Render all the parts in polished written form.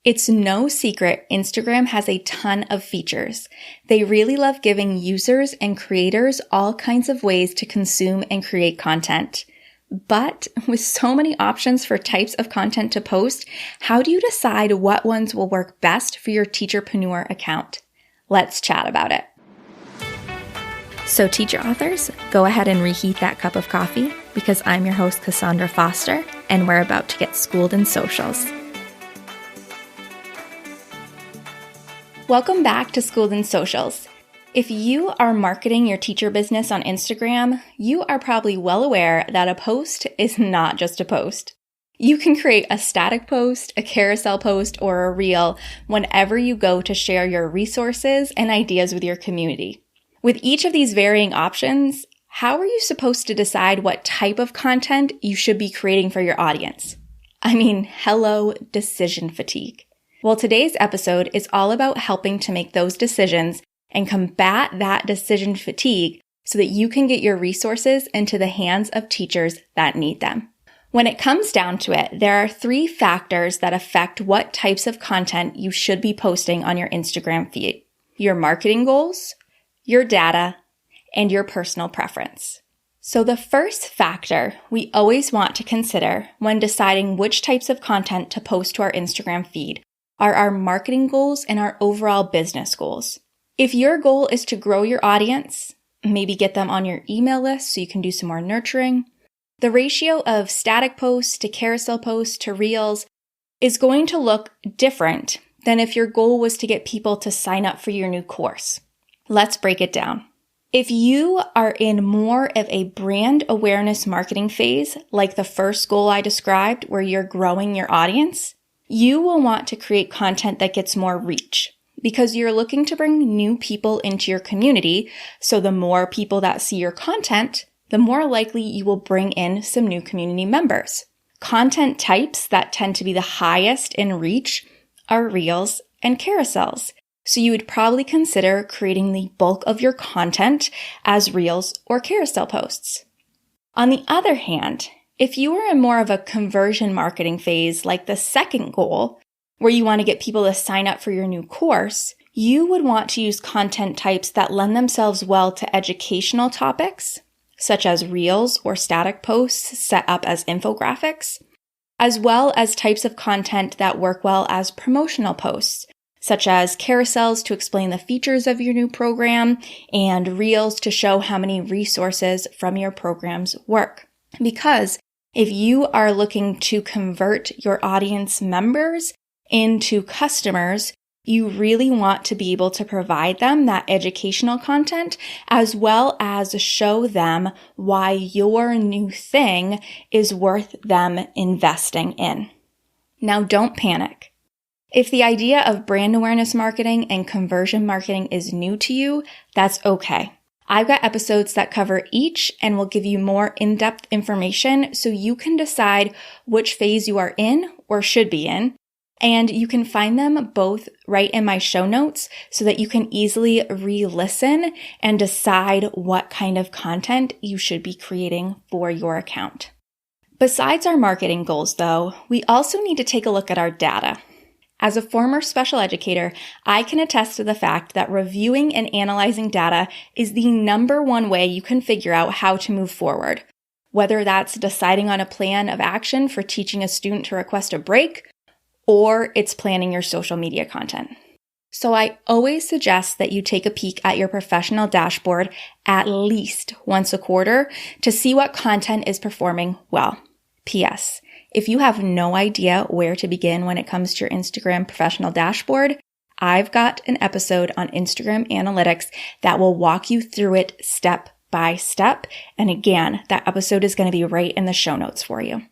It's no secret Instagram has a ton of features. They really love giving users and creators all kinds of ways to consume and create content. But with so many options for types of content to post, how do you decide what ones will work best for your Teacherpreneur account? Let's chat about it. So teacher authors, go ahead and reheat that cup of coffee because I'm your host, Cassandra Foster, and we're about to get schooled in socials. Welcome back to Schooled in Socials. If you are marketing your teacher business on Instagram, you are probably well aware that a post is not just a post. You can create a static post, a carousel post, or a reel whenever you go to share your resources and ideas with your community. With each of these varying options, how are you supposed to decide what type of content you should be creating for your audience? I mean, hello, decision fatigue. Well, today's episode is all about helping to make those decisions and combat that decision fatigue so that you can get your resources into the hands of teachers that need them. When it comes down to it, there are 3 factors that affect what types of content you should be posting on your Instagram feed: your marketing goals, your data, and your personal preference. So the first factor we always want to consider when deciding which types of content to post to our Instagram feed are our marketing goals and our overall business goals. If your goal is to grow your audience, maybe get them on your email list so you can do some more nurturing, the ratio of static posts to carousel posts to reels is going to look different than if your goal was to get people to sign up for your new course. Let's break it down. If you are in more of a brand awareness marketing phase, like the first goal I described where you're growing your audience, you will want to create content that gets more reach because you're looking to bring new people into your community. So the more people that see your content, the more likely you will bring in some new community members. Content types that tend to be the highest in reach are reels and carousels. So you would probably consider creating the bulk of your content as reels or carousel posts. On the other hand, if you are in more of a conversion marketing phase, like the second goal, where you want to get people to sign up for your new course, you would want to use content types that lend themselves well to educational topics, such as reels or static posts set up as infographics, as well as types of content that work well as promotional posts, such as carousels to explain the features of your new program and reels to show how many resources from your programs work. Because if you are looking to convert your audience members into customers, you really want to be able to provide them that educational content as well as show them why your new thing is worth them investing in. Now, don't panic. If the idea of brand awareness marketing and conversion marketing is new to you, that's okay. I've got episodes that cover each and will give you more in-depth information so you can decide which phase you are in or should be in. And you can find them both right in my show notes so that you can easily re-listen and decide what kind of content you should be creating for your account. Besides our marketing goals, though, we also need to take a look at our data. As a former special educator, I can attest to the fact that reviewing and analyzing data is the number one way you can figure out how to move forward, whether that's deciding on a plan of action for teaching a student to request a break, or it's planning your social media content. So I always suggest that you take a peek at your professional dashboard at least once a quarter to see what content is performing well. P.S. If you have no idea where to begin when it comes to your Instagram professional dashboard, I've got an episode on Instagram analytics that will walk you through it step by step. And again, that episode is going to be right in the show notes for you.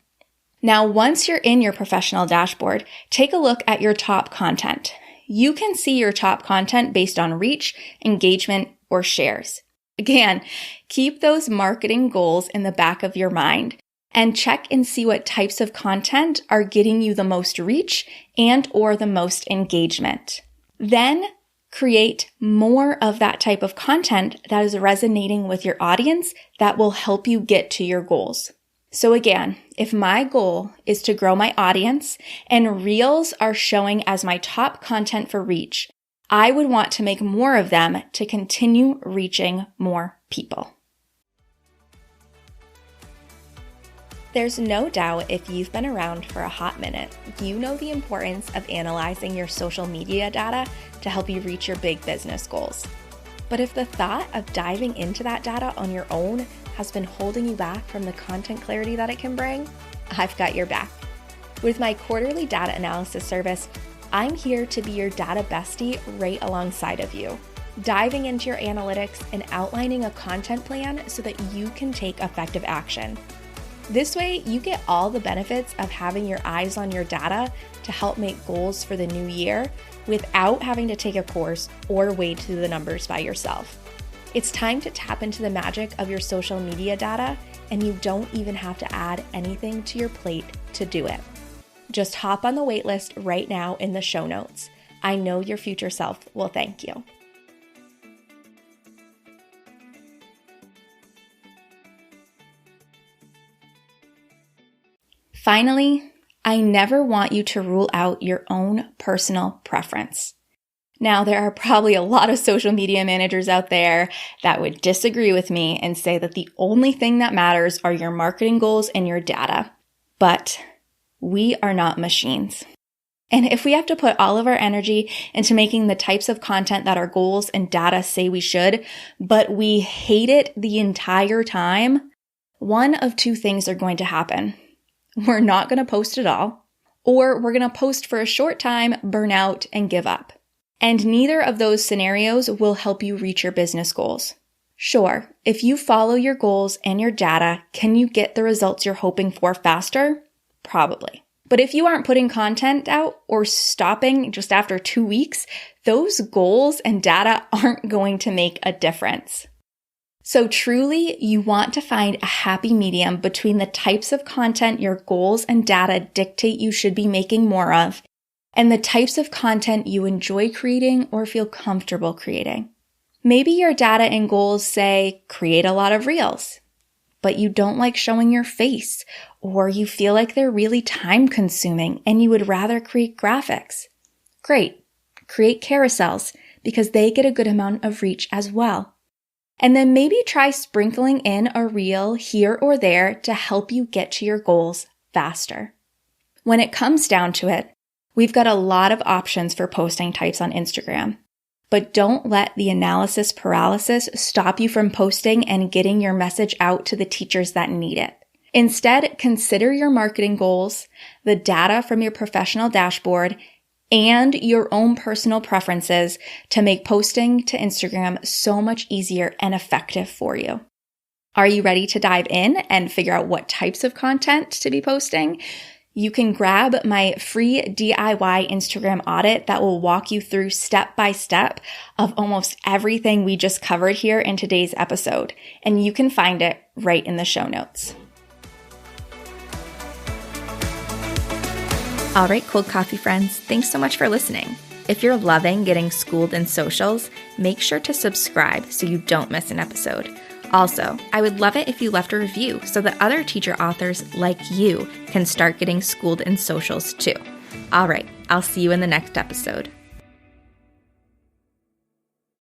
Now, once you're in your professional dashboard, take a look at your top content. You can see your top content based on reach, engagement, or shares. Again, keep those marketing goals in the back of your mind and check and see what types of content are getting you the most reach and or the most engagement. Then create more of that type of content that is resonating with your audience that will help you get to your goals. So again, if my goal is to grow my audience and Reels are showing as my top content for reach, I would want to make more of them to continue reaching more people. There's no doubt if you've been around for a hot minute, you know the importance of analyzing your social media data to help you reach your big business goals. But if the thought of diving into that data on your own has been holding you back from the content clarity that it can bring, I've got your back. With my quarterly data analysis service, I'm here to be your data bestie right alongside of you, diving into your analytics and outlining a content plan so that you can take effective action. This way, you get all the benefits of having your eyes on your data to help make goals for the new year without having to take a course or wade through the numbers by yourself. It's time to tap into the magic of your social media data, and you don't even have to add anything to your plate to do it. Just hop on the waitlist right now in the show notes. I know your future self will thank you. Finally, I never want you to rule out your own personal preference. Now, there are probably a lot of social media managers out there that would disagree with me and say that the only thing that matters are your marketing goals and your data. But we are not machines. And if we have to put all of our energy into making the types of content that our goals and data say we should, but we hate it the entire time, one of two things are going to happen. We're not going to post at all, or we're going to post for a short time, burn out, and give up. And neither of those scenarios will help you reach your business goals. Sure, if you follow your goals and your data, can you get the results you're hoping for faster? Probably. But if you aren't putting content out or stopping just after 2 weeks, those goals and data aren't going to make a difference. So truly, you want to find a happy medium between the types of content your goals and data dictate you should be making more of, and the types of content you enjoy creating or feel comfortable creating. Maybe your data and goals say, create a lot of reels, but you don't like showing your face, or you feel like they're really time consuming and you would rather create graphics. Great, create carousels because they get a good amount of reach as well. And then maybe try sprinkling in a reel here or there to help you get to your goals faster. When it comes down to it, we've got a lot of options for posting types on Instagram, but don't let the analysis paralysis stop you from posting and getting your message out to the teachers that need it. Instead, consider your marketing goals, the data from your professional dashboard, and your own personal preferences to make posting to Instagram so much easier and effective for you. Are you ready to dive in and figure out what types of content to be posting? You can grab my free DIY Instagram audit that will walk you through step by step of almost everything we just covered here in today's episode, and you can find it right in the show notes. All right, cold coffee friends, thanks so much for listening. If you're loving getting schooled in socials, make sure to subscribe so you don't miss an episode. Also, I would love it if you left a review so that other teacher authors like you can start getting schooled in socials too. All right, I'll see you in the next episode.